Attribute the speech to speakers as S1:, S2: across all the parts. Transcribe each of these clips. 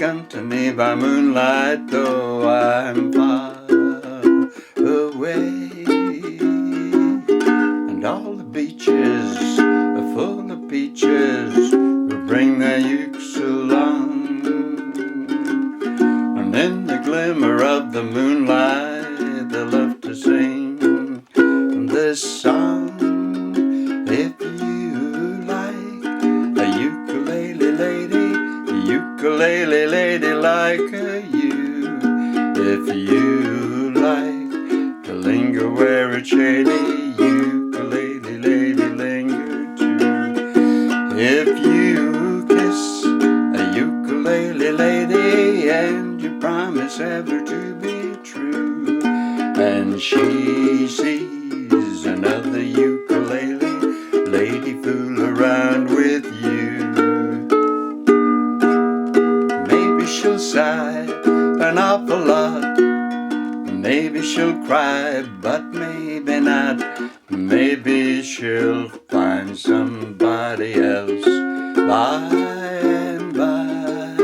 S1: come to me by moonlight, though I'm far away. And all the beaches are full of peaches who bring their ukes along. And in the glimmer of the moonlight they love to sing this song. If you like a ukulele lady like you, if you like to linger where it's shady, ukulele lady linger too. If you kiss a ukulele lady and you promise ever to be true, and she sees another ukulele lady fool around with you, maybe she'll sigh an awful lot, maybe she'll cry, but maybe not. Maybe she'll find somebody else by and by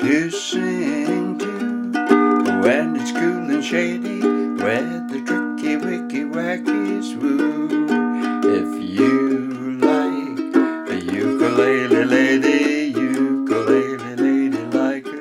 S1: to sing to when it's cool and shady, where the tricky wicky wackies woo. If you like a ukulele lady like you.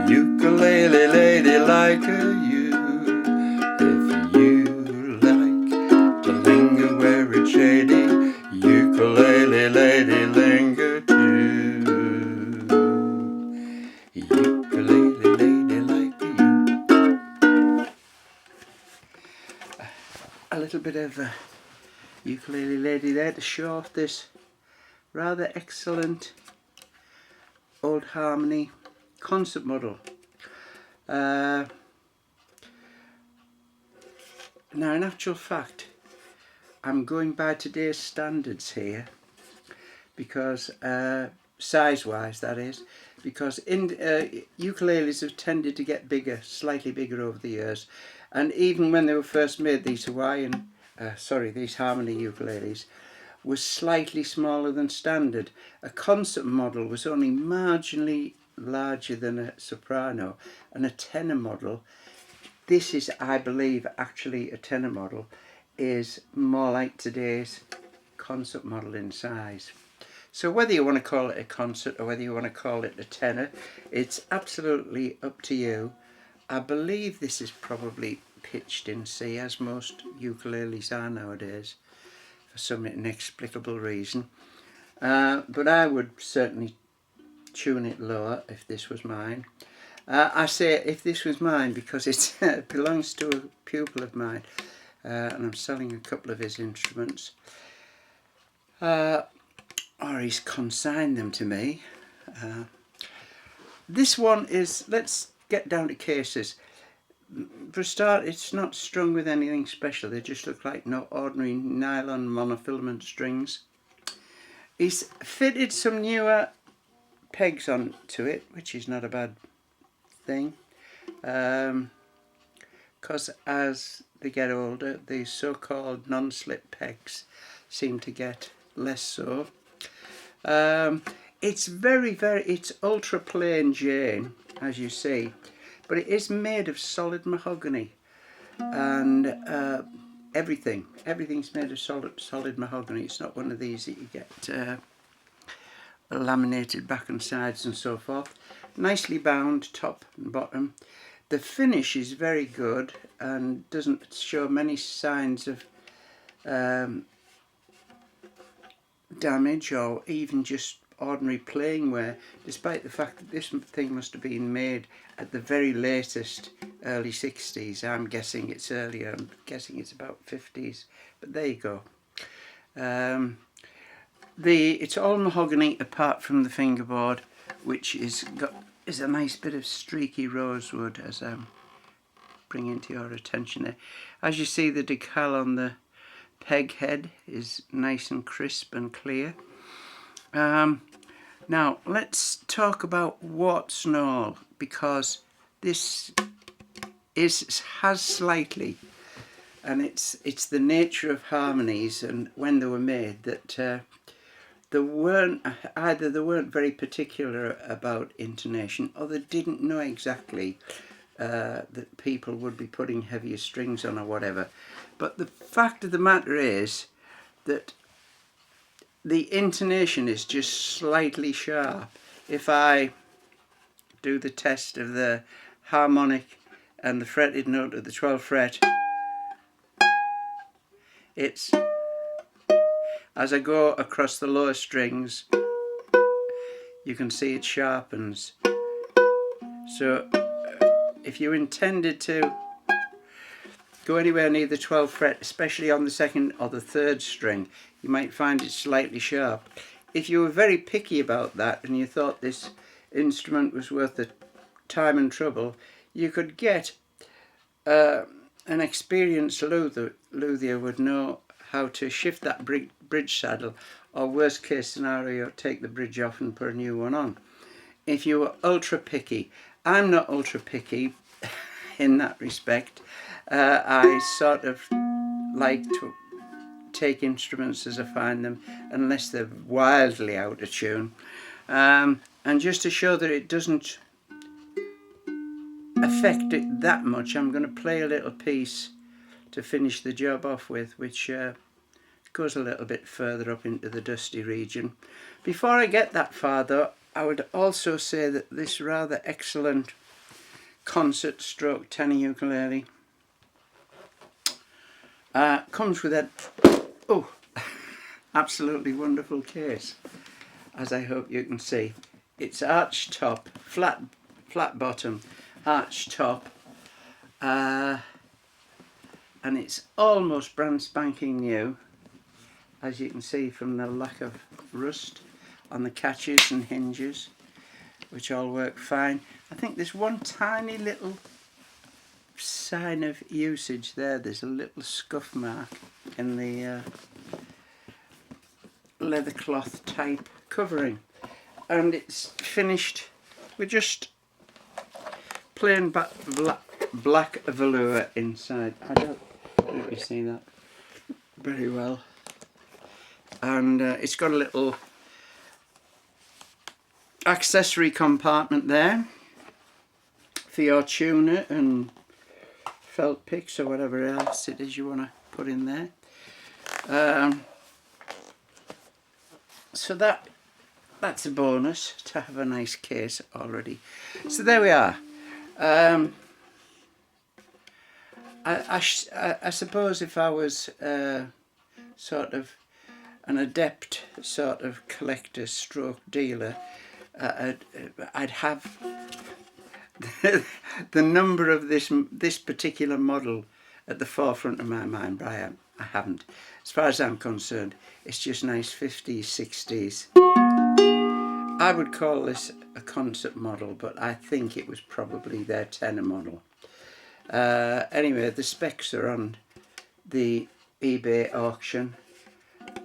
S1: Ukulele lady like you, if you like to linger where it's shady, ukulele lady linger too. Ukulele lady like you. A little bit of ukulele lady there to show off this rather excellent old harmony concert model. Now in actual fact I'm going by today's standards here, because size wise that is, because ukuleles have tended to get bigger, slightly bigger over the years, and even when they were first made, these these harmony ukuleles was slightly smaller than standard. A concert model was only marginally larger than a soprano, and a tenor model, this is, I believe, actually a tenor model, is more like today's concert model in size. So whether you want to call it a concert or whether you want to call it a tenor, it's absolutely up to you. I believe this is probably pitched in C, as most ukuleles are nowadays, for some inexplicable reason. But I would certainly tune it lower if this was mine. I say if this was mine because it belongs to a pupil of mine, and I'm selling a couple of his instruments, or he's consigned them to me. This one is, let's get down to cases. For a start, it's not strung with anything special, they just look like no ordinary nylon monofilament strings. He's fitted some newer pegs onto it, which is not a bad thing, because as they get older, these so-called non-slip pegs seem to get less so. It's it's ultra plain Jane, as you see, but it is made of solid mahogany, and everything's made of solid mahogany. It's not one of these that you get laminated back and sides and so forth. Nicely bound top and bottom. The finish is very good and doesn't show many signs of damage or even just ordinary playing wear, despite the fact that this thing must have been made at the very latest early 60s. I'm guessing it's earlier, I'm guessing it's about 50s, but there you go. It's all mahogany apart from the fingerboard, which is a nice bit of streaky rosewood, as I'm bringing to your attention there. As you see, the decal on the peg head is nice and crisp and clear. Now let's talk about warts and all, because this has slightly, and it's the nature of harmonies and when they were made, that they weren't very particular about intonation, or they didn't know exactly that people would be putting heavier strings on or whatever. But the fact of the matter is that the intonation is just slightly sharp. If I do the test of the harmonic and the fretted note of the 12th fret, it's, as I go across the lower strings, you can see it sharpens. So if you intended to go anywhere near the 12th fret, especially on the 2nd or the 3rd string, you might find it slightly sharp. If you were very picky about that and you thought this instrument was worth the time and trouble, you could get an experienced luthier would know how to shift that bridge saddle, or worst case scenario, take the bridge off and put a new one on. If you were ultra picky, I'm not ultra picky in that respect. I sort of like to take instruments as I find them, unless they're wildly out of tune. And just to show that it doesn't affect it that much, I'm going to play a little piece to finish the job off with, which goes a little bit further up into the dusty region. Before I get that far though, I would also say that this rather excellent concert stroke tenor ukulele comes with a absolutely wonderful case, as I hope you can see. It's arch top, flat bottom, arch top, and it's almost brand spanking new, as you can see from the lack of rust on the catches and hinges, which all work fine. I think there's one tiny little sign of usage there. There's a little scuff mark in the leather cloth type covering, and it's finished with just plain black velour inside. I don't know if you see that very well, and it's got a little accessory compartment there for your tuner and felt picks or whatever else it is you want to put in there. So that's a bonus, to have a nice case already. So there we are. I suppose if I was sort of an adept sort of collector stroke dealer, I'd have the number of this particular model at the forefront of my mind, but I haven't. As far as I'm concerned, it's just nice 50s, 60s. I would call this a concert model, but I think it was probably their tenor model. Anyway, the specs are on the eBay auction,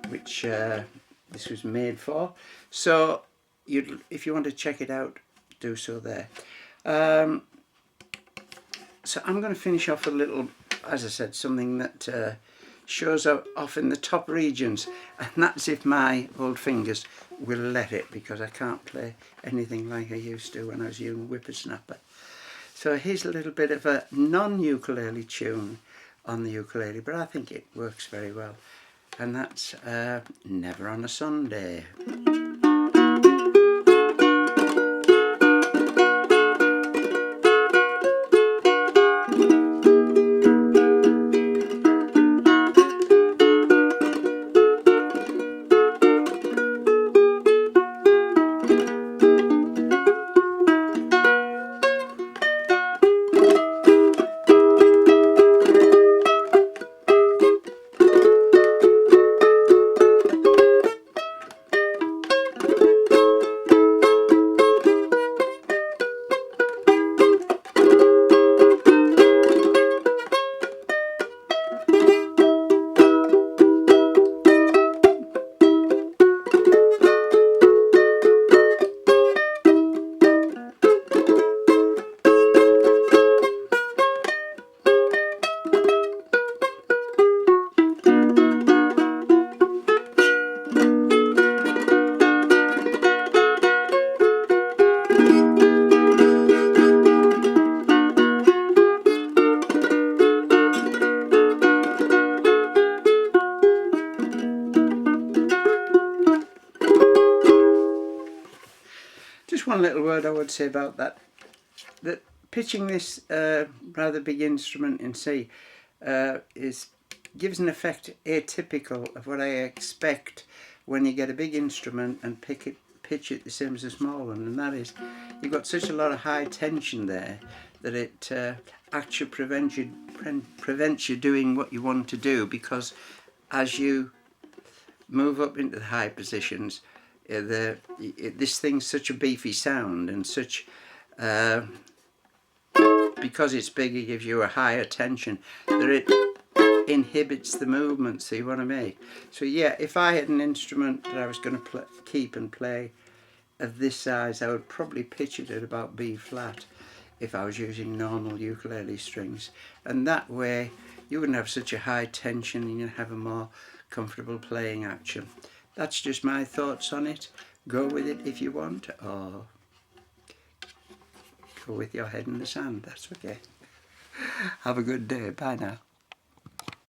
S1: which this was made for. So if you want to check it out, do so there. So I'm going to finish off a little, as I said, something that shows off in the top regions, and that's if my old fingers will let it, because I can't play anything like I used to when I was a young whippersnapper. So here's a little bit of a non-ukulele tune on the ukulele, but I think it works very well. And that's Never on a Sunday. Just one little word I would say about that pitching this rather big instrument in C gives an effect atypical of what I expect when you get a big instrument and pitch it the same as a small one, and that is you've got such a lot of high tension there that it actually prevents you doing what you want to do, because as you move up into the high positions, this thing's such a beefy sound, and such because it's big, it gives you a higher tension that it inhibits the movements that you want to make. So yeah, if I had an instrument that I was going to keep and play of this size, I would probably pitch it at about B flat if I was using normal ukulele strings, and that way you wouldn't have such a high tension and you'd have a more comfortable playing action. That's just my thoughts on it. Go with it if you want, or go with your head in the sand, that's okay. Have a good day. Bye now.